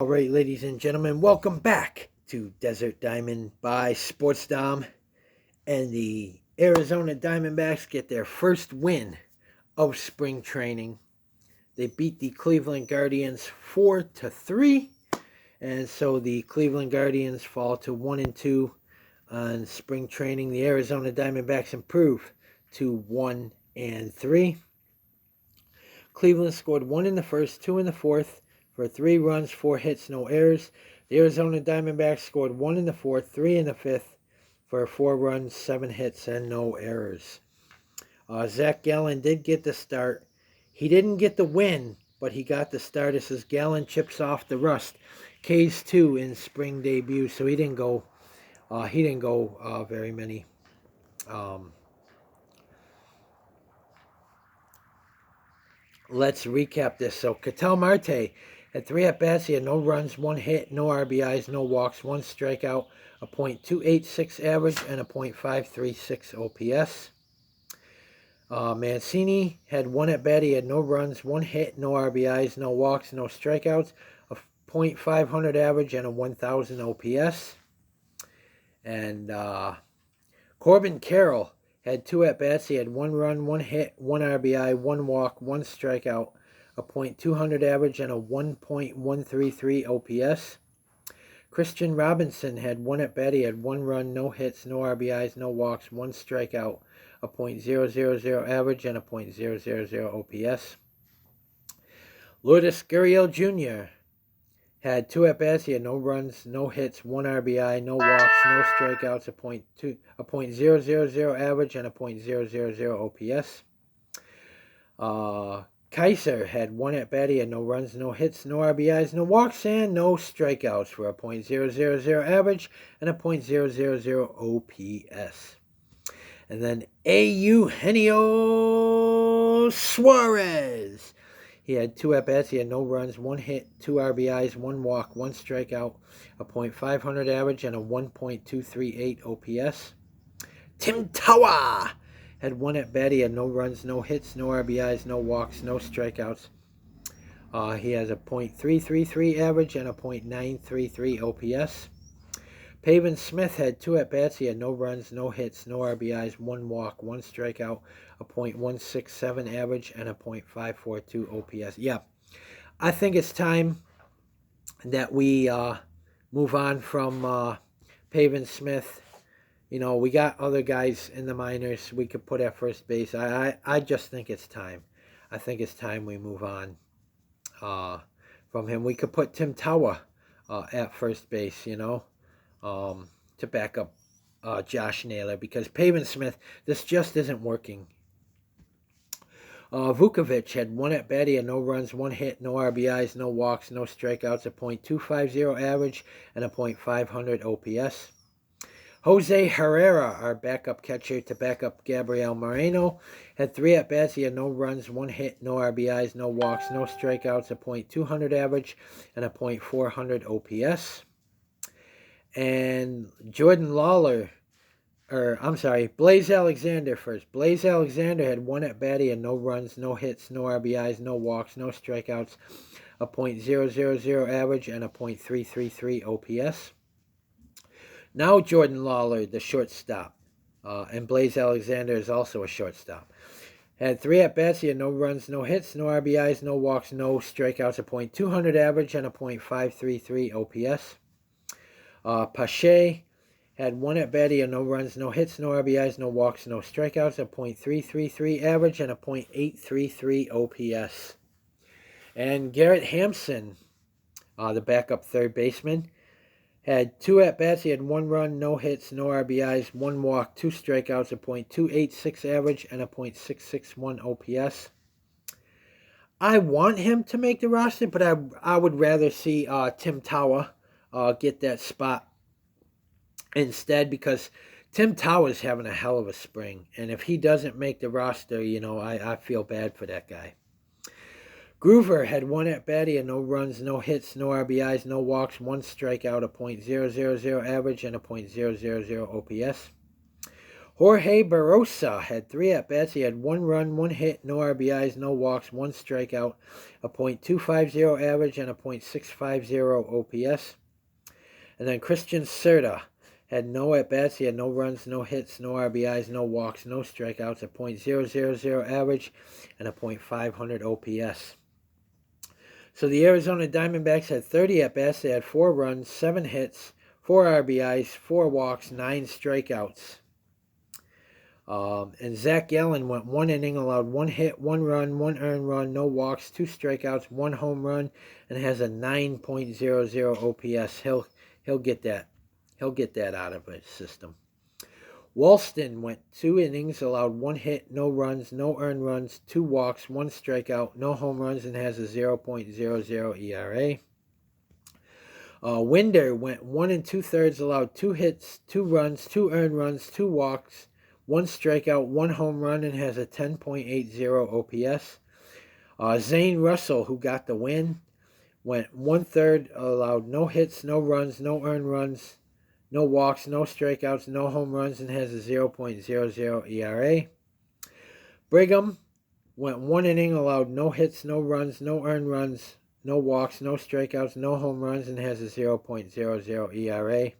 All right, ladies and gentlemen, welcome back to Desert Diamond by Sports Dom. And the Arizona Diamondbacks get their first win of spring training. They beat the Cleveland Guardians 4-3. And so the Cleveland Guardians fall to 1-2 on spring training. The Arizona Diamondbacks improve to 1-3. Cleveland scored 1 in the first, 2 in the fourth, for 3 runs, 4 hits, no errors. The Arizona Diamondbacks scored 1 in the fourth, 3 in the fifth, for 4 runs, 7 hits, and no errors. Zach Gallen did get the start. He didn't get the win, but he got the start. This is Gallen chips off the rust. K's 2 in spring debut, so he didn't go. Very many. Let's recap this. So Ketel Marte had 3 at-bats. He had no runs, 1 hit, no RBIs, no walks, 1 strikeout, a .286 average, and a .536 OPS. Mancini had 1 at-bat. He had no runs, 1 hit, no RBIs, no walks, no strikeouts, a .500 average, and a 1,000 OPS. And Corbin Carroll had 2 at-bats. He had 1 run, 1 hit, 1 RBI, 1 walk, 1 strikeout, a .200 average, and a 1.133 OPS. Christian Robinson had 1 at-bat. He had 1 run, no hits, no RBIs, no walks, 1 strikeout, a .000 average, and a .000 OPS. Lourdes Gurriel Jr. had 2 at-bats. He had no runs, no hits, 1 RBI, no walks, no strikeouts, a .000 average, and a .000 OPS. Kaiser had 1 at-bat. He had no runs, no hits, no RBIs, no walks, and no strikeouts for a .000 average and a .000 OPS. And then Eugenio Suarez. He had 2 at-bats. He had no runs, 1 hit, 2 RBIs, 1 walk, 1 strikeout, a .500 average, and a 1.238 OPS. Tim Tawa had 1 at-bat. He had no runs, no hits, no RBIs, no walks, no strikeouts. He has a .333 average and a .933 OPS. Pavin Smith had 2 at-bats. He had no runs, no hits, no RBIs, 1 walk, 1 strikeout, a .167 average, and a .542 OPS. Yeah, I think it's time that we move on from Pavin Smith. You know, we got other guys in the minors we could put at first base. I just think it's time. I think it's time we move on from him. We could put Tim Tawa at first base, you know. To back up Josh Naylor, because Pavin Smith, this just isn't working. Vukovic had 1 at-bat. He had no runs, 1 hit, no RBIs, no walks, no strikeouts, a .250 average, and a .500 OPS. Jose Herrera, our backup catcher to back up Gabriel Moreno, had 3 at-bats. He had no runs, 1 hit, no RBIs, no walks, no strikeouts, a .200 average, and a .400 OPS. And Blaze Alexander first. Blaze Alexander had 1 at-bat. He had no runs, no hits, no RBIs, no walks, no strikeouts, a .000 average, and a .333 OPS. Now Jordan Lawler, the shortstop, and Blaze Alexander is also a shortstop. Had 3 at-bats. He had no runs, no hits, no RBIs, no walks, no strikeouts, a .200 average, and a .533 OPS. Pache had 1 at-bat. He had no runs, no hits, no RBIs, no walks, no strikeouts, a .333 average, and a .833 OPS. And Garrett Hampson, the backup third baseman, had 2 at-bats. He had 1 run, no hits, no RBIs, 1 walk, 2 strikeouts, a .286 average, and a .661 OPS. I want him to make the roster, but I would rather see Tim Tawa get that spot instead, because Tim Tawa's having a hell of a spring, and if he doesn't make the roster, you know, I feel bad for that guy. Groover had 1 at-bat. He had no runs, no hits, no RBIs, no walks, 1 strikeout, a .000 average, and a .000 OPS. Jorge Barrosa had 3 at-bats. He had 1 run, 1 hit, no RBIs, no walks, 1 strikeout, a .250 average, and a .650 OPS. And then Christian Cerda had no at-bats. He had no runs, no hits, no RBIs, no walks, no strikeouts, a .000 average, and a .500 OPS. So the Arizona Diamondbacks had 30 at-bats. They had 4 runs, 7 hits, 4 RBIs, 4 walks, 9 strikeouts. And Zach Gallen went 1 inning, allowed 1 hit, 1 run, 1 earned run, no walks, 2 strikeouts, 1 home run, and has a 9.00 OPS. He'll get that. He'll get that out of his system. Walston went 2 innings, allowed 1 hit, no runs, no earned runs, 2 walks, 1 strikeout, no home runs, and has a 0.00 ERA. Winder went 1 2/3, allowed 2 hits, 2 runs, 2 earned runs, 2 walks, 1 strikeout, 1 home run, and has a 10.80 OPS. Zane Russell, who got the win, went 1/3, allowed no hits, no runs, no earned runs, no walks, no strikeouts, no home runs, and has a 0.00 ERA. Brigham went 1 inning, allowed no hits, no runs, no earned runs, no walks, no strikeouts, no home runs, and has a 0.00 ERA.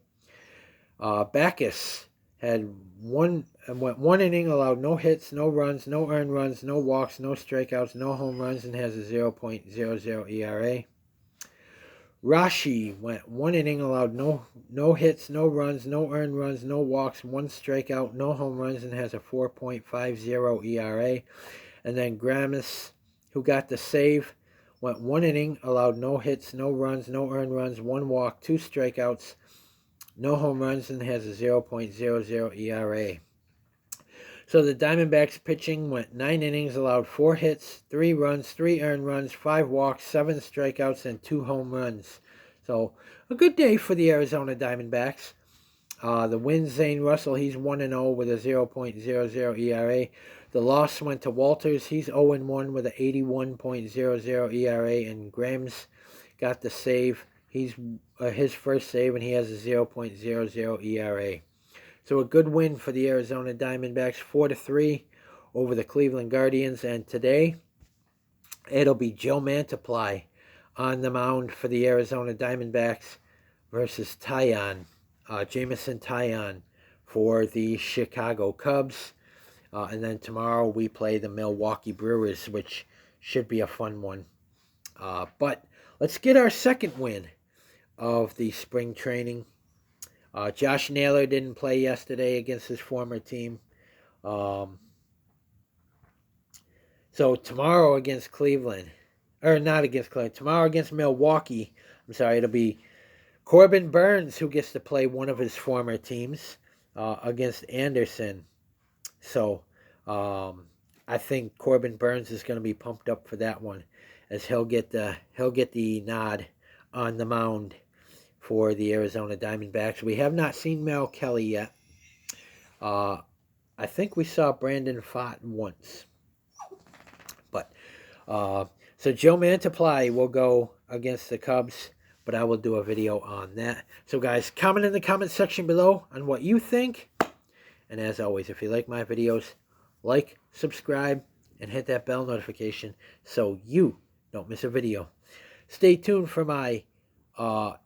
Backus went 1 inning, allowed no hits, no runs, no earned runs, no walks, no strikeouts, no home runs, and has a 0.00 ERA. Rashi went 1 inning, allowed no hits, no runs, no earned runs, no walks, 1 strikeout, no home runs, and has a 4.50 ERA. And then Gramis, who got the save, went 1 inning, allowed no hits, no runs, no earned runs, 1 walk, 2 strikeouts, no home runs, and has a 0.00 ERA. So the Diamondbacks pitching went 9 innings, allowed 4 hits, 3 runs, 3 earned runs, 5 walks, 7 strikeouts, and 2 home runs. So a good day for the Arizona Diamondbacks. The win, Zane Russell, he's 1-0 with a 0.00 ERA. The loss went to Walters. He's 0-1 with an 81.00 ERA. And Grams got the save. He's his first save, and he has a 0.00 ERA. So a good win for the Arizona Diamondbacks, 4-3 over the Cleveland Guardians. And today, it'll be Joe Mantiply on the mound for the Arizona Diamondbacks versus Jameson Taillon for the Chicago Cubs. And then tomorrow we play the Milwaukee Brewers, which should be a fun one. But let's get our second win of the spring training. Josh Naylor didn't play yesterday against his former team. So tomorrow against Cleveland, or not against Cleveland, tomorrow against Milwaukee, it'll be Corbin Burns who gets to play one of his former teams against Anderson. So I think Corbin Burns is going to be pumped up for that one, as he'll get the nod on the mound for the Arizona Diamondbacks. We have not seen Mel Kelly yet. I think we saw Brandon Pfaadt once. But so Joe Mantiply will go against the Cubs, but I will do a video on that. So guys, comment in the comment section below on what you think. And as always, if you like my videos, like, subscribe, and hit that bell notification so you don't miss a video. Stay tuned for my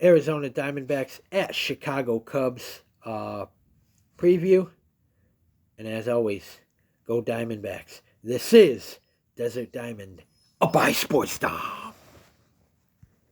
Arizona Diamondbacks at Chicago Cubs preview. And as always, go Diamondbacks. This is Desert Diamond, a by Sports Dom.